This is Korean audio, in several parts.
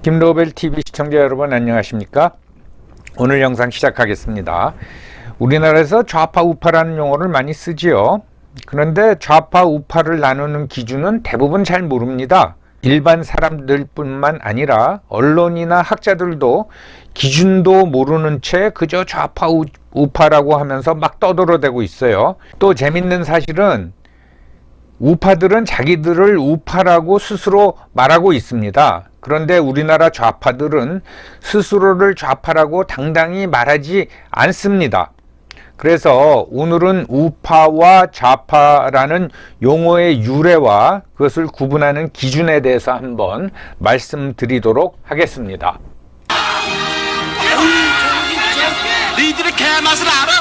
김로벨 TV 시청자 여러분 안녕하십니까? 오늘 영상 시작하겠습니다. 우리나라에서 좌파 우파라는 용어를 많이 쓰지요. 그런데 좌파 우파를 나누는 기준은 대부분 잘 모릅니다. 일반 사람들뿐만 아니라 언론이나 학자들도 기준도 모르는 채 그저 좌파 우파라고 하면서 막 떠들어대고 있어요. 또 재밌는 사실은 우파들은 자기들을 우파라고 스스로 말하고 있습니다. 그런데 우리나라 좌파들은 스스로를 좌파라고 당당히 말하지 않습니다. 그래서 오늘은 우파와 좌파라는 용어의 유래와 그것을 구분하는 기준에 대해서 한번 말씀드리도록 하겠습니다. 니들의 개맛을 알아?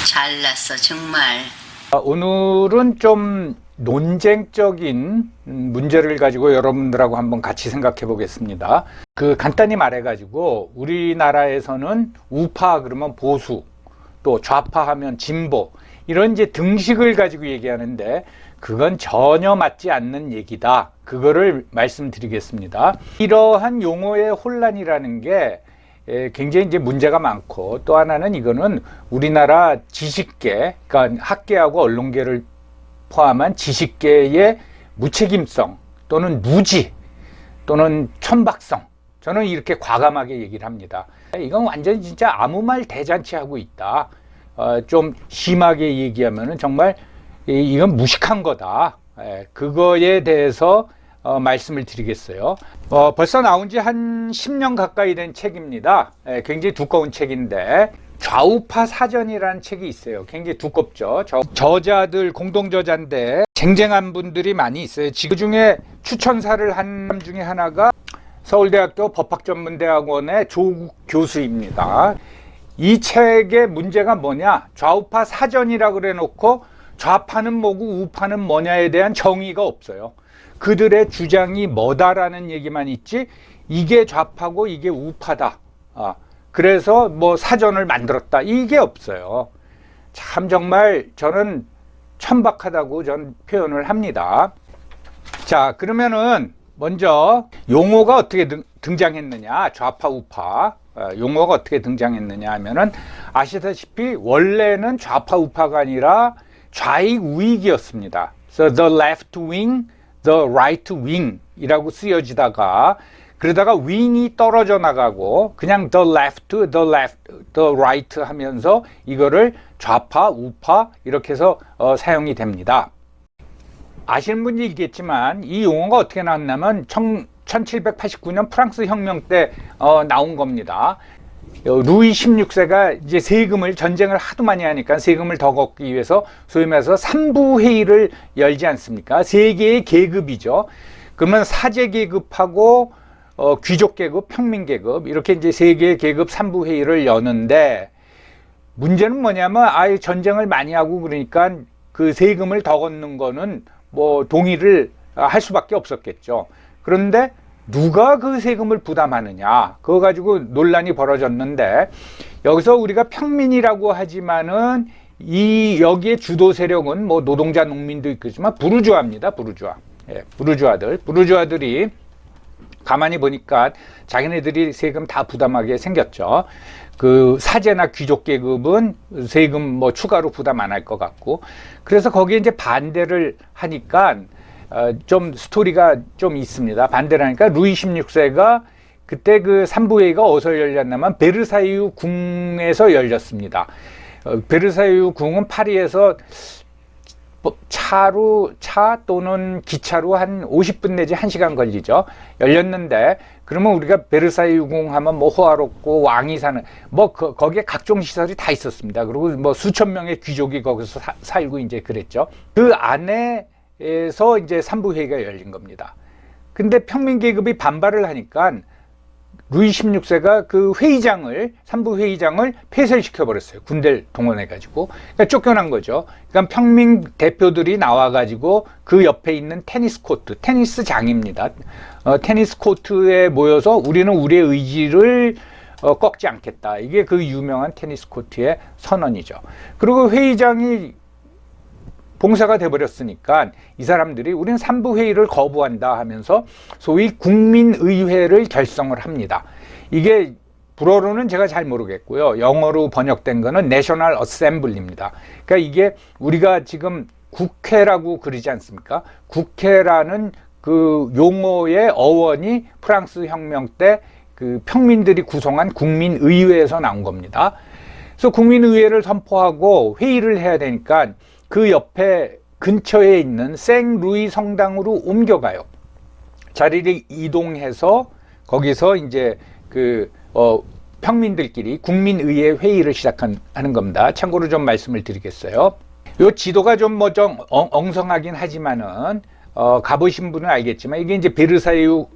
잘났어 정말. 오늘은 좀 논쟁적인 문제를 가지고 여러분들하고 한번 같이 생각해 보겠습니다. 간단히 말해 가지고 우리나라에서는 우파 그러면 보수, 또 좌파 하면 진보, 이런 이제 등식을 가지고 얘기하는데 그건 전혀 맞지 않는 얘기다. 그거를 말씀드리겠습니다. 이러한 용어의 혼란이라는 게 굉장히 이제 문제가 많고, 또 하나는 이거는 우리나라 지식계, 그러니까 학계하고 언론계를 포함한 지식계의 무책임성 또는 무지 또는 천박성, 저는 이렇게 과감하게 얘기를 합니다. 이건 완전히 진짜 아무 말 대잔치 하고 있다. 좀 심하게 얘기하면은 정말 이건 무식한 거다. 그거에 대해서 말씀을 드리겠어요. 벌써 나온 지 한 10년 가까이 된 책입니다. 굉장히 두꺼운 책인데 좌우파 사전이라는 책이 있어요. 굉장히 두껍죠. 저자들 공동저자인데 쟁쟁한 분들이 많이 있어요. 그 중에 추천사를 한 사람 중에 하나가 서울대학교 법학전문대학원의 조국 교수입니다. 이 책의 문제가 뭐냐? 좌우파 사전이라 그래 놓고 좌파는 뭐고 우파는 뭐냐에 대한 정의가 없어요. 그들의 주장이 뭐다라는 얘기만 있지 이게 좌파고 이게 우파다. 그래서 뭐 사전을 만들었다. 이게 없어요. 참 정말 저는 천박하다고 전 표현을 합니다. 자, 그러면은 먼저 용어가 어떻게 등장했느냐, 좌파 우파 용어가 어떻게 등장했느냐 하면은 아시다시피 원래는 좌파 우파가 아니라 좌익 우익이었습니다. So the left wing, the right wing 이라고 쓰여지다가 그러다가 윙이 떨어져 나가고 그냥 the left, the right 하면서 이거를 좌파, 우파 이렇게 해서 사용이 됩니다. 아시는 분이 있겠지만 이 용어가 어떻게 나왔냐면 1789년 프랑스 혁명 때 나온 겁니다. 루이 16세가 이제 전쟁을 하도 많이 하니까 세금을 더 걷기 위해서 소위 말해서 삼부회의를 열지 않습니까? 세 개의 계급이죠. 그러면 사제 계급하고 귀족 계급, 평민 계급 이렇게 이제 세 개의 계급 삼부회의를 여는데 문제는 뭐냐면 전쟁을 많이 하고 그러니까 그 세금을 더 걷는 거는 뭐 동의를 할 수밖에 없었겠죠. 그런데 누가 그 세금을 부담하느냐, 그거 가지고 논란이 벌어졌는데 여기서 우리가 평민이라고 하지만은 여기에 주도 세력은 뭐 노동자, 농민도 있겠지만 부르주아입니다. 부르주아들이 가만히 보니까 자기네들이 세금 다 부담하게 생겼죠. 그 사제나 귀족 계급은 세금 뭐 추가로 부담 안 할 것 같고, 그래서 거기에 이제 반대를 하니까 좀 스토리가 좀 있습니다. 반대를 하니까 루이 16세가 그때 그 삼부회의가 어디서 열렸냐면 베르사유 궁에서 열렸습니다. 베르사유 궁은 파리에서 차 또는 기차로 한 50분 내지 1시간 걸리죠. 열렸는데 그러면 우리가 베르사유 궁 하면 뭐 호화롭고 왕이 사는 거기에 각종 시설이 다 있었습니다. 그리고 뭐 수천 명의 귀족이 거기서 살고 이제 그랬죠. 그 안에서 이제 삼부회의가 열린 겁니다. 근데 평민 계급이 반발을 하니까 루이 16세가 그 삼부회의장을 폐쇄시켜 버렸어요. 군대를 동원해 가지고. 그러니까 쫓겨난 거죠. 그러니까 평민 대표들이 나와 가지고 그 옆에 있는 테니스장입니다. 테니스 코트에 모여서 우리는 우리의 의지를 꺾지 않겠다. 이게 그 유명한 테니스 코트의 선언이죠. 그리고 회의장이 봉쇄가 돼버렸으니까 이 사람들이 우린 3부 회의를 거부한다 하면서 소위 국민의회를 결성을 합니다. 이게 불어로는 제가 잘 모르겠고요. 영어로 번역된 거는 National Assembly입니다. 그러니까 이게 우리가 지금 국회라고 그러지 않습니까? 국회라는 그 용어의 어원이 프랑스 혁명 때 그 평민들이 구성한 국민의회에서 나온 겁니다. 그래서 국민의회를 선포하고 회의를 해야 되니까 그 옆에 근처에 있는 생루이 성당으로 옮겨가요. 자리를 이동해서 거기서 이제 평민들끼리 국민의회 회의를 시작하는 겁니다. 참고로 좀 말씀을 드리겠어요. 요 지도가 좀 엉성하긴 하지만은 가보신 분은 알겠지만 이게 이제 베르사유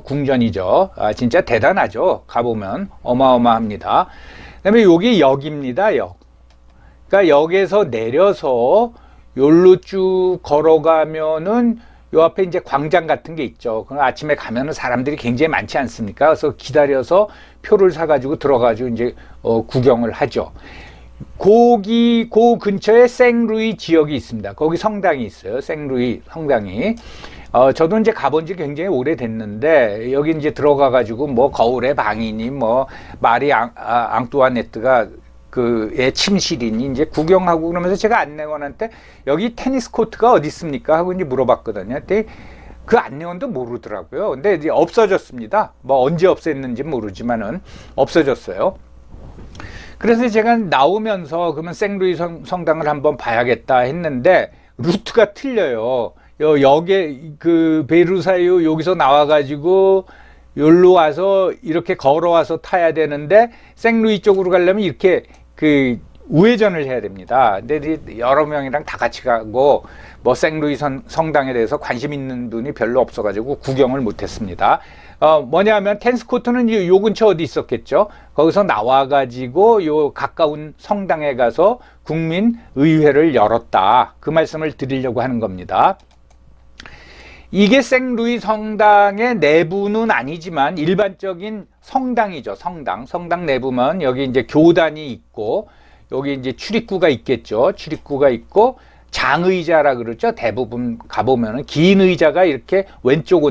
궁전이죠. 진짜 대단하죠. 가보면 어마어마합니다. 그다음에 여기 역입니다. 역. 그러니까 역에서 내려서 여기로 쭉 걸어가면은 요 앞에 이제 광장 같은 게 있죠. 그럼 아침에 가면은 사람들이 굉장히 많지 않습니까? 그래서 기다려서 표를 사가지고 들어가지고 이제 구경을 하죠. 거기 그 근처에 생루이 지역이 있습니다. 거기 성당이 있어요. 생루이 성당이. 저도 이제 가본 지 굉장히 오래됐는데 여기 이제 들어가가지고 뭐 거울의 방이니 뭐 마리 앙뚜아네트가 그의 침실이니 이제 구경하고 그러면서 제가 안내원한테 여기 테니스 코트가 어디 있습니까 하고 이제 물어봤거든요. 근데 그 안내원도 모르더라고요. 근데 이제 없어졌습니다. 뭐 언제 없앴는지 모르지만은 없어졌어요. 그래서 제가 나오면서 그러면 생루이 성당을 한번 봐야겠다 했는데 루트가 틀려요. 역에 그 베르사유 여기서 나와가지고 여기로 와서 이렇게 걸어와서 타야 되는데 생루이 쪽으로 가려면 이렇게 그 우회전을 해야 됩니다. 근데 여러 명이랑 다 같이 가고 뭐 생루이 성당에 대해서 관심 있는 분이 별로 없어가지고 구경을 못했습니다. 뭐냐면 테니스 코트는 요 근처 어디 있었겠죠. 거기서 나와가지고 요 가까운 성당에 가서 국민의회를 열었다. 그 말씀을 드리려고 하는 겁니다. 이게 생루이 성당의 내부는 아니지만 일반적인 성당이죠. 성당 내부면 여기 이제 교단이 있고 여기 이제 출입구가 있겠죠. 출입구가 있고 장의자라 그러죠. 대부분 가보면은 긴 의자가 이렇게 왼쪽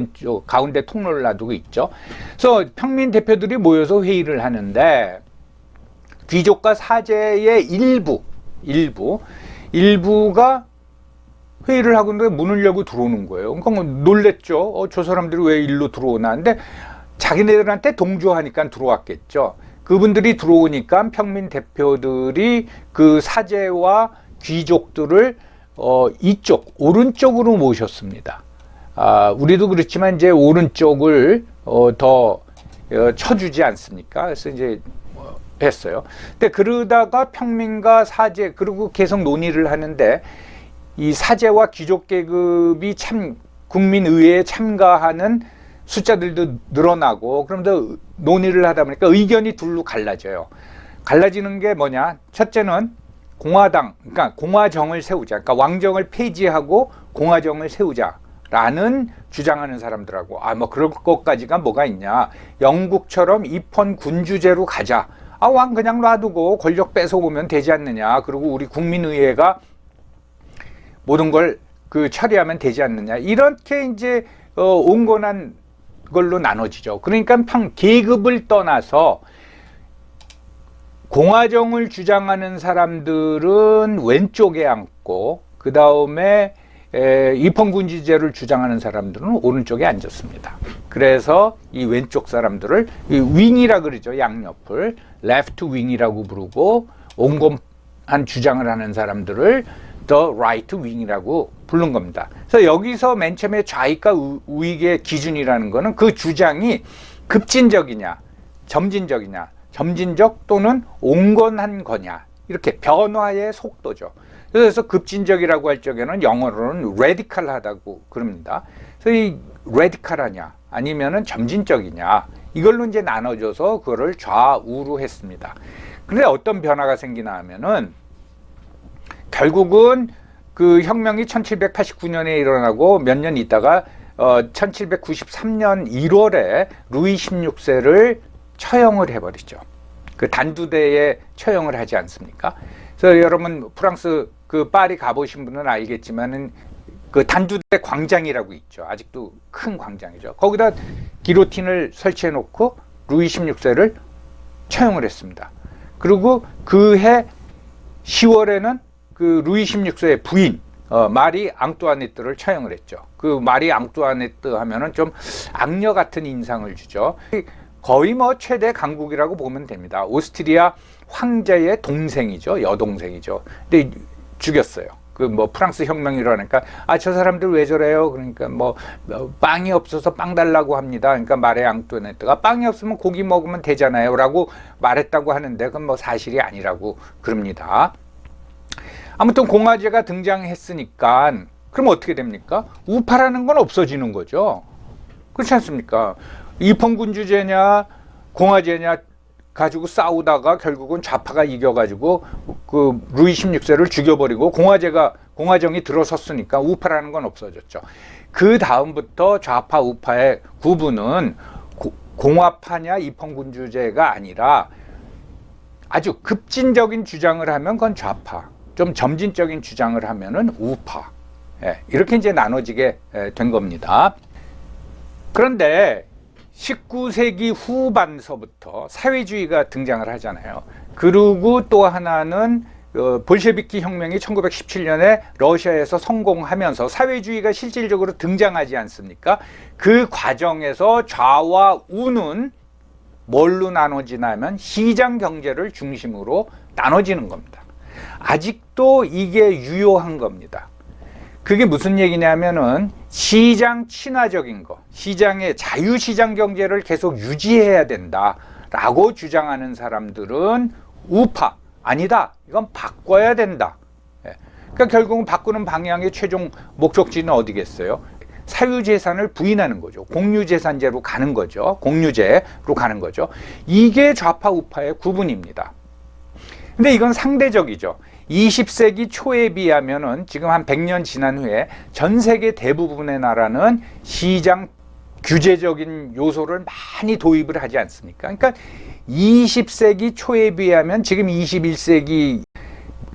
가운데 통로를 놔두고 있죠. 그래서 평민 대표들이 모여서 회의를 하는데 귀족과 사제의 일부가 회의를 하고 있는데 문을 열고 들어오는 거예요. 그러니까 놀랬죠. 저 사람들이 왜 일로 들어오나. 근데 자기네들한테 동조하니까 들어왔겠죠. 그분들이 들어오니까 평민 대표들이 그 사제와 귀족들을 이쪽 오른쪽으로 모셨습니다. 우리도 그렇지만 이제 오른쪽을 더 쳐주지 않습니까? 그래서 이제 했어요. 근데 그러다가 평민과 사제 그리고 계속 논의를 하는데 이 사제와 귀족 계급이 국민의회에 참가하는 숫자들도 늘어나고 그러면서 논의를 하다 보니까 의견이 둘로 갈라져요. 갈라지는 게 뭐냐? 첫째는 공화당, 그러니까 공화정을 세우자. 그러니까 왕정을 폐지하고 공화정을 세우자라는 주장하는 사람들하고 뭐 그럴 것까지가 뭐가 있냐? 영국처럼 입헌 군주제로 가자. 왕 그냥 놔두고 권력 뺏어오면 되지 않느냐? 그리고 우리 국민의회가 모든 걸 처리하면 되지 않느냐. 이렇게 이제 온건한 걸로 나눠지죠. 그러니까 계급을 떠나서 공화정을 주장하는 사람들은 왼쪽에 앉고 그 다음에 입헌군주제를 주장하는 사람들은 오른쪽에 앉았습니다. 그래서 이 왼쪽 사람들을 윙이라 그러죠. 양옆을 레프트 윙이라고 부르고 온건한 주장을 하는 사람들을 The Right Wing이라고 부른 겁니다. 그래서 여기서 맨 처음에 좌익과 우익의 기준이라는 거는 그 주장이 급진적이냐, 점진적이냐, 점진적 또는 온건한 거냐, 이렇게 변화의 속도죠. 그래서 급진적이라고 할 적에는 영어로는 radical하다고 그럽니다. 그래서 이 radical하냐, 아니면은 점진적이냐, 이걸로 이제 나눠져서 그거를 좌우로 했습니다. 그런데 어떤 변화가 생기나 하면은 결국은 그 혁명이 1789년에 일어나고 몇 년 있다가 1793년 1월에 루이 16세를 처형을 해버리죠. 그 단두대에 처형을 하지 않습니까? 그래서 여러분 프랑스 그 파리 가보신 분은 알겠지만은 그 단두대 광장이라고 있죠. 아직도 큰 광장이죠. 거기다 기로틴을 설치해 놓고 루이 16세를 처형을 했습니다. 그리고 그해 10월에는 그 루이 16세의 부인 마리 앙뚜아네트를 처형을 했죠. 그 마리 앙뚜아네트 하면은 좀 악녀 같은 인상을 주죠. 거의 뭐 최대 강국이라고 보면 됩니다. 오스트리아 황제의 동생이죠. 여동생이죠. 근데 죽였어요. 그 뭐 프랑스 혁명이 일어나니까 저 사람들 왜 저래요? 그러니까 뭐 빵이 없어서 빵 달라고 합니다. 그러니까 마리 앙뚜아네트가 빵이 없으면 고기 먹으면 되잖아요라고 말했다고 하는데 그건 뭐 사실이 아니라고 그럽니다. 아무튼 공화제가 등장했으니까 그럼 어떻게 됩니까? 우파라는 건 없어지는 거죠. 그렇지 않습니까? 입헌군주제냐 공화제냐 가지고 싸우다가 결국은 좌파가 이겨가지고 그 루이 16세를 죽여버리고 공화정이 들어섰으니까 우파라는 건 없어졌죠. 그 다음부터 좌파 우파의 구분은 공화파냐 입헌군주제가 아니라 아주 급진적인 주장을 하면 그건 좌파, 좀 점진적인 주장을 하면은 우파. 이렇게 이제 나눠지게 된 겁니다. 그런데 19세기 후반서부터 사회주의가 등장을 하잖아요. 그리고 또 하나는 볼셰비키 혁명이 1917년에 러시아에서 성공하면서 사회주의가 실질적으로 등장하지 않습니까? 그 과정에서 좌와 우는 뭘로 나눠지냐면 시장 경제를 중심으로 나눠지는 겁니다. 아직도 이게 유효한 겁니다. 그게 무슨 얘기냐면은 시장 친화적인 거, 시장의 자유시장 경제를 계속 유지해야 된다라고 주장하는 사람들은 우파, 아니다, 이건 바꿔야 된다. 그러니까 결국은 바꾸는 방향의 최종 목적지는 어디겠어요? 사유재산을 부인하는 거죠. 공유재산제로 가는 거죠. 공유제로 가는 거죠. 이게 좌파 우파의 구분입니다. 근데 이건 상대적이죠. 20세기 초에 비하면은 지금 한 100년 지난 후에 전 세계 대부분의 나라는 시장 규제적인 요소를 많이 도입을 하지 않습니까? 그러니까 20세기 초에 비하면 지금 21세기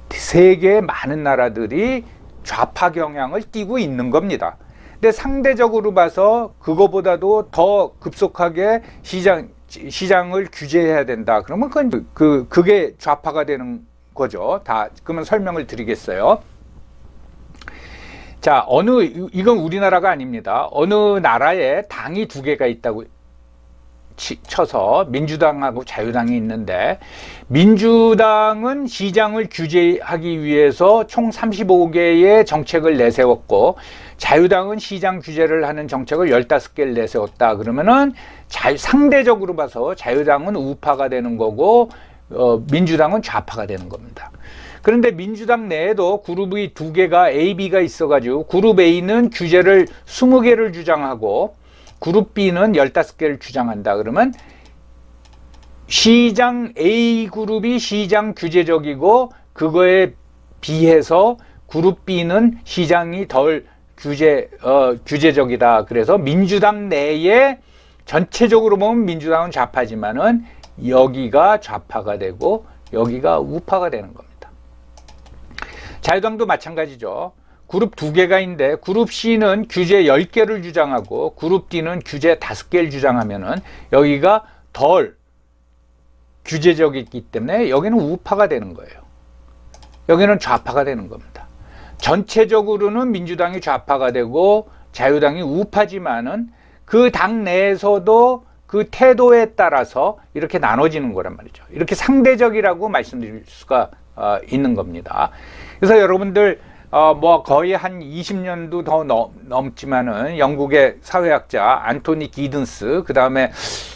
세계의 많은 나라들이 좌파 경향을 띠고 있는 겁니다. 근데 상대적으로 봐서 그거보다도 더 급속하게 시장을 규제해야 된다. 그러면 그게 좌파가 되는 거죠. 다 그러면 설명을 드리겠어요. 자, 이건 우리나라가 아닙니다. 어느 나라에 당이 두 개가 있다고 쳐서 민주당하고 자유당이 있는데, 민주당은 시장을 규제하기 위해서 총 35개의 정책을 내세웠고, 자유당은 시장 규제를 하는 정책을 15개를 내세웠다. 그러면은 상대적으로 봐서 자유당은 우파가 되는 거고 민주당은 좌파가 되는 겁니다. 그런데 민주당 내에도 그룹이 두 개가 A, B가 있어가지고 그룹 A는 규제를 20개를 주장하고 그룹 B는 15개를 주장한다. 그러면 시장 A 그룹이 시장 규제적이고 그거에 비해서 그룹 B는 시장이 덜 규제적이다. 그래서 민주당 내에 전체적으로 보면 민주당은 좌파지만은 여기가 좌파가 되고 여기가 우파가 되는 겁니다. 자유당도 마찬가지죠. 그룹 두 개가 있는데 그룹 C는 규제 10개를 주장하고 그룹 D는 규제 5개를 주장하면은 여기가 덜 규제적이기 때문에 여기는 우파가 되는 거예요. 여기는 좌파가 되는 겁니다. 전체적으로는 민주당이 좌파가 되고 자유당이 우파지만은 그 당 내에서도 그 태도에 따라서 이렇게 나눠지는 거란 말이죠. 이렇게 상대적이라고 말씀드릴 수가 있는 겁니다. 그래서 여러분들 뭐 거의 한 20년도 더 넘지만은 영국의 사회학자 안토니 기든스, 그 다음에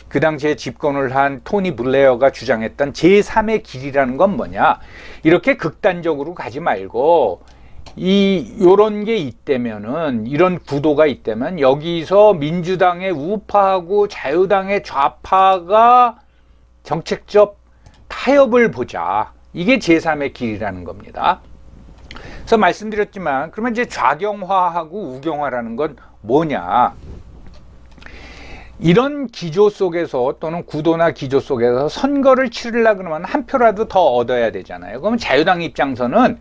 그 당시에 집권을 한 토니 블레어가 주장했던 제3의 길이라는 건 뭐냐, 이렇게 극단적으로 가지 말고 요런 게 있다면은, 이런 구도가 있다면 여기서 민주당의 우파하고 자유당의 좌파가 정책적 타협을 보자. 이게 제3의 길이라는 겁니다. 그래서 말씀드렸지만 그러면 이제 좌경화하고 우경화라는 건 뭐냐? 이런 기조 속에서 또는 구도나 기조 속에서 선거를 치르려고 그러면 한 표라도 더 얻어야 되잖아요. 그러면 자유당 입장에서는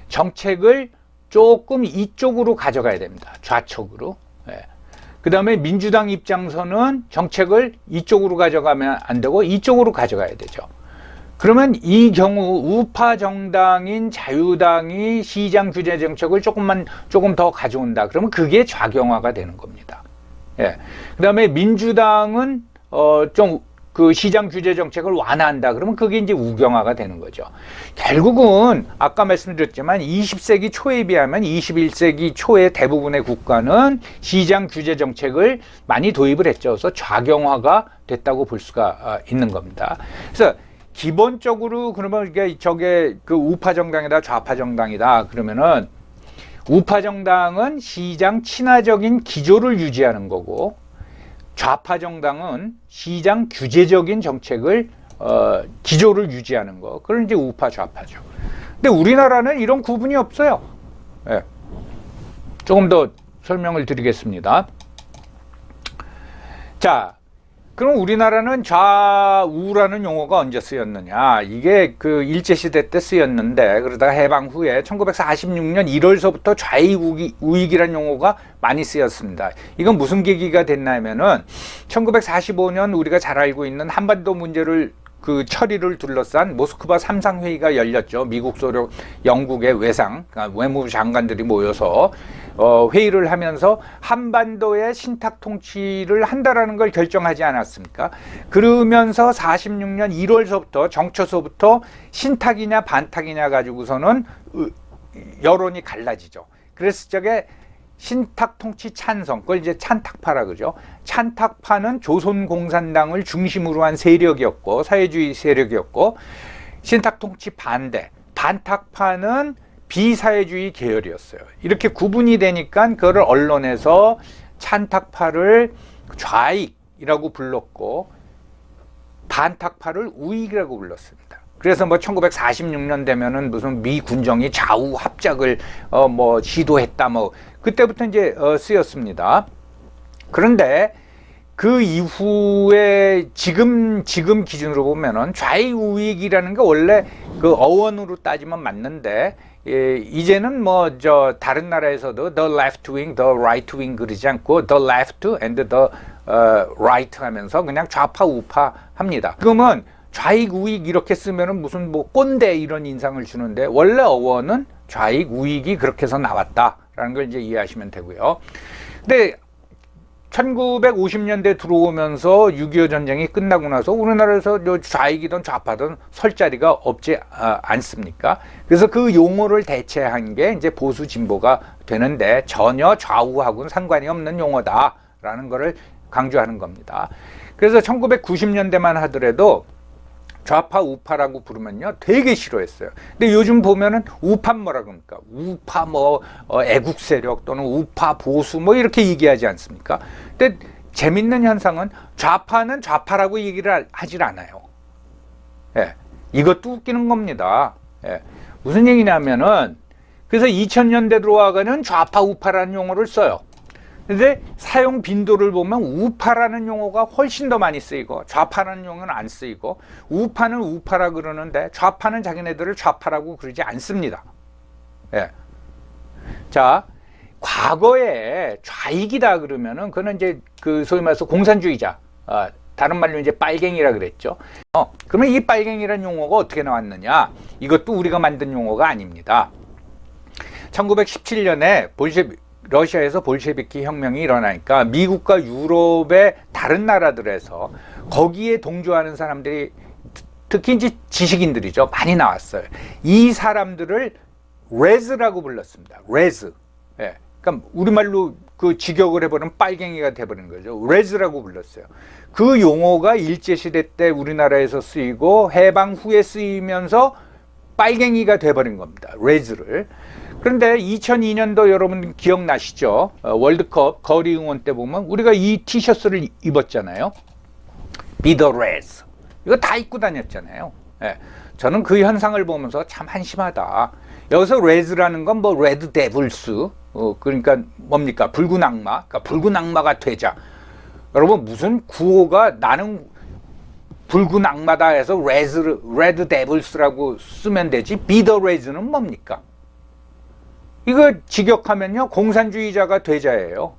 정책을 조금 이쪽으로 가져가야 됩니다. 좌측으로. 예. 그 다음에 민주당 입장에서는 정책을 이쪽으로 가져가면 안 되고 이쪽으로 가져가야 되죠. 그러면 이 경우 우파 정당인 자유당이 시장 규제 정책을 조금 더 가져온다. 그러면 그게 좌경화가 되는 겁니다. 예. 그 다음에 민주당은 좀 그 시장 규제 정책을 완화한다. 그러면 그게 이제 우경화가 되는 거죠. 결국은 아까 말씀드렸지만 20세기 초에 비하면 21세기 초의 대부분의 국가는 시장 규제 정책을 많이 도입을 했죠. 그래서 좌경화가 됐다고 볼 수가 있는 겁니다. 그래서 기본적으로 그러면 이게 저게 그 우파 정당이다, 좌파 정당이다. 그러면은 우파 정당은 시장 친화적인 기조를 유지하는 거고, 좌파 정당은 시장 규제적인 정책을 기조를 유지하는 거. 그건 이제 우파 좌파죠. 근데 우리나라는 이런 구분이 없어요. 예. 조금 더 설명을 드리겠습니다. 자, 그럼 우리나라는 좌우라는 용어가 언제 쓰였느냐? 이게 그 일제시대 때 쓰였는데, 그러다가 해방 후에 1946년 1월서부터 좌익우익이라는 용어가 많이 쓰였습니다. 이건 무슨 계기가 됐냐면은 1945년 우리가 잘 알고 있는 한반도 문제를 그 처리를 둘러싼 모스크바 3상 회의가 열렸죠. 미국, 소련, 영국의 외상, 그러니까 외무부 장관들이 모여서 회의를 하면서 한반도의 신탁 통치를 한다라는 걸 결정하지 않았습니까? 그러면서 46년 1월서부터 정초서부터 신탁이냐 반탁이냐 가지고서는 여론이 갈라지죠. 그래서 저게 신탁 통치 찬성, 그걸 이제 찬탁파라 그러죠. 찬탁파는 조선공산당을 중심으로 한 세력이었고, 사회주의 세력이었고, 신탁 통치 반대, 반탁파는 비사회주의 계열이었어요. 이렇게 구분이 되니까 그거를 언론에서 찬탁파를 좌익이라고 불렀고, 반탁파를 우익이라고 불렀습니다. 그래서 뭐 1946년 되면은 무슨 미 군정이 좌우 합작을 뭐 시도했다 뭐 그때부터 이제 쓰였습니다. 그런데 그 이후에 지금 기준으로 보면은 좌익우익이라는 게 원래 그 어원으로 따지면 맞는데, 예, 이제는 뭐 저 다른 나라에서도 the left wing, the right wing 그러지 않고 the left and the right 하면서 그냥 좌파 우파 합니다. 그러면 좌익 우익 이렇게 쓰면은 무슨 뭐 꼰대 이런 인상을 주는데, 원래 어원은 좌익 우익이 그렇게 해서 나왔다라는 걸 이제 이해하시면 되고요. 근데 1950년대 들어오면서 6.25 전쟁이 끝나고 나서 우리나라에서 좌익이든 좌파든 설 자리가 없지 않습니까? 그래서 그 용어를 대체한 게 이제 보수 진보가 되는데, 전혀 좌우하고는 상관이 없는 용어다라는 것을 강조하는 겁니다. 그래서 1990년대만 하더라도 좌파 우파라고 부르면요 되게 싫어했어요. 근데 요즘 보면은 우파 뭐라 그럽니까? 우파 뭐 애국 세력 또는 우파 보수 뭐 이렇게 얘기하지 않습니까? 근데 재밌는 현상은 좌파는 좌파라고 얘기를 하질 않아요. 예, 이것도 웃기는 겁니다. 예, 무슨 얘기냐면은 그래서 2000년대 들어와가는 좌파 우파라는 용어를 써요. 근데 사용 빈도를 보면 우파라는 용어가 훨씬 더 많이 쓰이고, 좌파라는 용어는 안 쓰이고, 우파는 우파라 그러는데 좌파는 자기네들을 좌파라고 그러지 않습니다. 예. 자, 과거에 좌익이다 그러면은 그는 이제 그 소위 말해서 공산주의자, 다른 말로 이제 빨갱이라 그랬죠. 그러면 이 빨갱이라는 용어가 어떻게 나왔느냐? 이것도 우리가 만든 용어가 아닙니다. 1917년에 러시아에서 볼셰비키 혁명이 일어나니까 미국과 유럽의 다른 나라들에서 거기에 동조하는 사람들이, 특히 이제 지식인들이죠, 많이 나왔어요. 이 사람들을 레즈라고 불렀습니다. 레즈. 예. 그러니까 우리말로 그 직역을 해버리면 빨갱이가 돼버리는 거죠. 레즈라고 불렀어요. 그 용어가 일제시대 때 우리나라에서 쓰이고 해방 후에 쓰이면서 빨갱이가 돼버린 겁니다. 레즈를. 그런데 2002년도 여러분 기억나시죠? 월드컵 거리 응원 때 보면 우리가 이 티셔츠를 입었잖아요. Be the Reds. 이거 다 입고 다녔잖아요. 예. 저는 그 현상을 보면서 참 한심하다. 여기서 Reds라는 건 뭐 레드 데블스, 그러니까 뭡니까? 붉은 악마. 그러니까 붉은 악마가 되자. 여러분 무슨 구호가 나는 붉은 악마다 해서 레드 데블스라고 쓰면 되지. Be the Reds는 뭡니까? 이거 직역하면요, 공산주의자가 되자예요.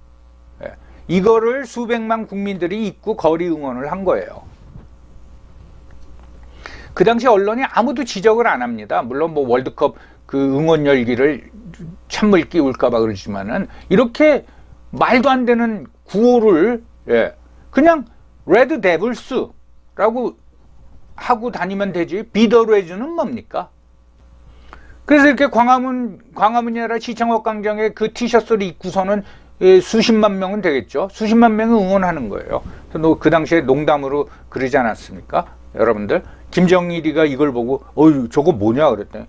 예. 이거를 수백만 국민들이 잊고 거리 응원을 한 거예요. 그 당시 언론이 아무도 지적을 안 합니다. 물론 뭐 월드컵 그 응원 열기를 찬물 끼울까봐 그러지만은, 이렇게 말도 안 되는 구호를, 예, 그냥 레드 데블스라고 하고 다니면 되지, 비더레즈는 뭡니까? 그래서 이렇게 광화문이 아니라 시청역 광장에 그 티셔츠를 입고서는 수십만 명은 되겠죠. 수십만 명이 응원하는 거예요. 그 당시에 농담으로 그러지 않았습니까? 여러분들, 김정일이가 이걸 보고 어휴 저거 뭐냐 그랬더니,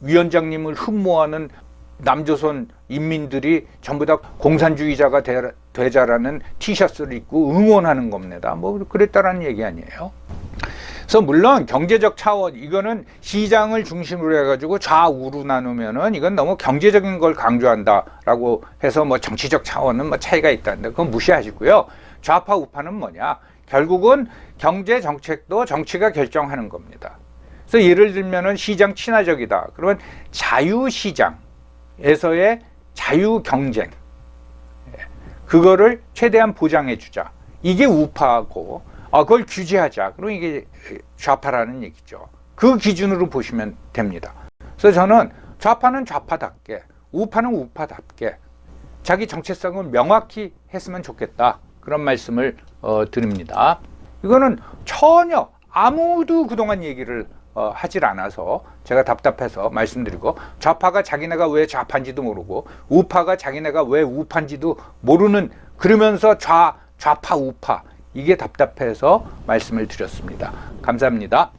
위원장님을 흠모하는 남조선 인민들이 전부 다 공산주의자가 되자라는 티셔츠를 입고 응원하는 겁니다. 뭐 그랬다라는 얘기 아니에요. 그래서 물론 경제적 차원, 이거는 시장을 중심으로 해가지고 좌우로 나누면은 이건 너무 경제적인 걸 강조한다라고 해서 뭐 정치적 차원은 뭐 차이가 있다는데 그건 무시하시고요. 좌파 우파는 뭐냐? 결국은 경제 정책도 정치가 결정하는 겁니다. 그래서 예를 들면은 시장 친화적이다. 그러면 자유시장에서의 자유 경쟁, 그거를 최대한 보장해 주자. 이게 우파고, 그걸 규제하자. 그럼 이게 좌파라는 얘기죠. 그 기준으로 보시면 됩니다. 그래서 저는 좌파는 좌파답게, 우파는 우파답게 자기 정체성을 명확히 했으면 좋겠다. 그런 말씀을 드립니다. 이거는 전혀 아무도 그동안 얘기를 하질 않아서 제가 답답해서 말씀드리고, 좌파가 자기네가 왜 좌파인지도 모르고 우파가 자기네가 왜 우파인지도 모르는, 그러면서 좌파 우파, 이게 답답해서 말씀을 드렸습니다. 감사합니다.